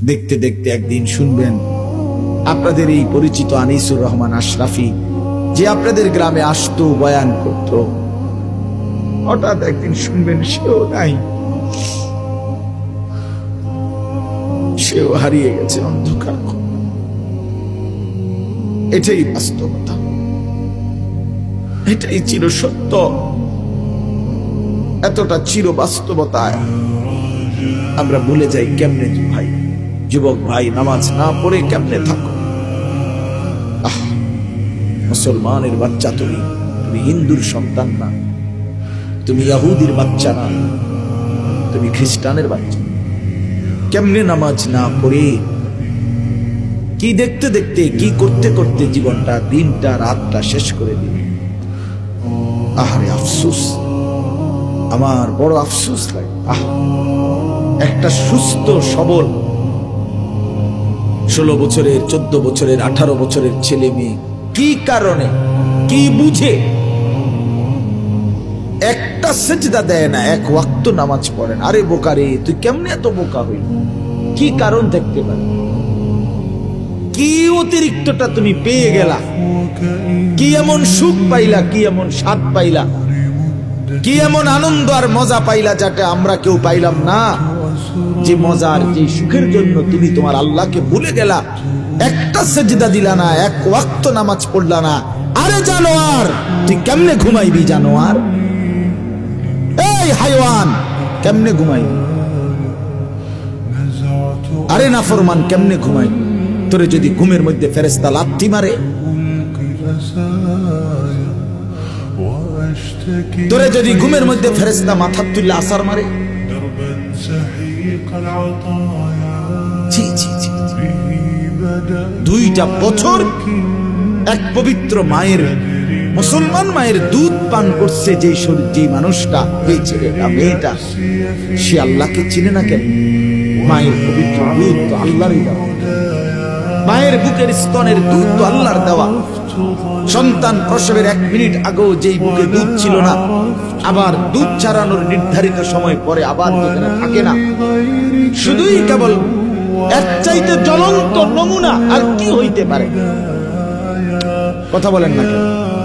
দেখতে দেখতে একদিন শুনবেন আপনাদের এই পরিচিত আনিসুর রহমান আশরাফি, যে আপনাদের গ্রামে আসতো, বয়ান করত, হঠাৎ একদিন শুনবেন সেও নাই, সেও হারিয়ে গেছে অন্ধকার। এটাই বাস্তবতা, এটাই চিরসত্য। এতটা চির বাস্তবতায় আমরা ভুলে যাই কেমনে। ভাই, যুবক ভাই, নামাজ না পড়ে কেমনে থাকো? মুসলমানের বাচ্চা তুমি, তুমি হিন্দুর সন্তান না, তুমি ইহুদির বাচ্চা না, তুমি খ্রিস্টানের বাচ্চা। কেমনে নামাজ না পড়ে, কি দেখতে দেখতে, কি করতে করতে জীবনটা, দিনটা, রাতটা শেষ করে দিবে। আহারে আফসোস, আমার বড় আফসোস লাগে। একটা সুস্থ সবল 16 বছরের, 14 বছরের, 18 বছরের ছেলে মেয়ে কি কারণে, কি বুঝে একটা সেজদা দেয় না, এক ওয়াক্ত নামাজ পড়ে না? আরে বোকা রে, তুই কেমনে এত বোকা হইল? কি কারণ দেখতে পারে? কি অতিরিক্তটা তুমি পেয়ে গেলা? কি এমন সুখ পাইলা, কি এমন স্বাদ পাইলা, কি এমন আনন্দ আর মজা পাইলা যেটা আমরা কেউ পাইলাম না? যে মজার, যে সুখের জন্য তুমি তোমার আল্লাহকে ভুলে গেলা, একটা সেজদা দিলা না, এক ওয়াক্ত নামাজ পড়লা না। আরে জানোয়ার, তুই কেমনে ঘুমাইবি? জানোয়ার, এই হাইওয়ান, কেমনে ঘুমাইবি? আরে নাফরমান, কেমনে ঘুমাইবি? তোরে যদি ঘুমের মধ্যে ফেরেশতা লাথি মারে, তোরে যদি ঘুমের মধ্যে ফেরেশতা মাথা তুলে আসার মারে, দুইটা বছর এক পবিত্র মায়ের, মুসলমান মায়ের দুধ পান করছে যে মানুষটা, এই ছেলেটা, মেয়েটা, সে আল্লাহকে চিনে না কেন? মায়ের পবিত্র দুধ তো আল্লাহরই দেওয়া, মায়ের বুকের স্তনের দুধ তো আল্লাহর দেওয়া। সন্তান প্রসবের 1 মিনিট আগেও যেই বুকে দুধ ছিল না, আবার দুধ ছাড়ানোর নির্ধারিত সময় পরে আবার যেখানে থাকে না, শুধুই কেবল এর চাইতে জ্বলন্ত নমুনা আর কি হইতে পারে? কথা বলেন না কেন?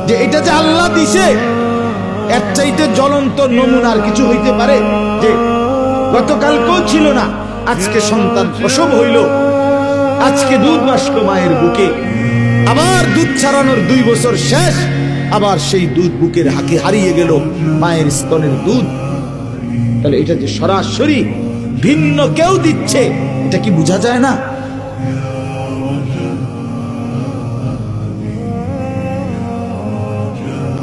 যে এটা যে আল্লাহ দিছে, এর চাইতে জ্বলন্ত নমুনা আর কিছু হইতে পারে? যে গতকালকেও ছিল না, আজকে সন্তান প্রসব হইল, আজকে দুধ বাসলো মায়ের বুকে, আবার দুধ ছাড়ানোর 2 বছর শেষ, আবার সেই দুধ বুকের হাতে হারিয়ে গেল, মায়ের স্তনের দুধ। তাহলে এটা যে সরাসরি ভিন্ন কেউ দিচ্ছে, এটা কি বোঝা যায় না?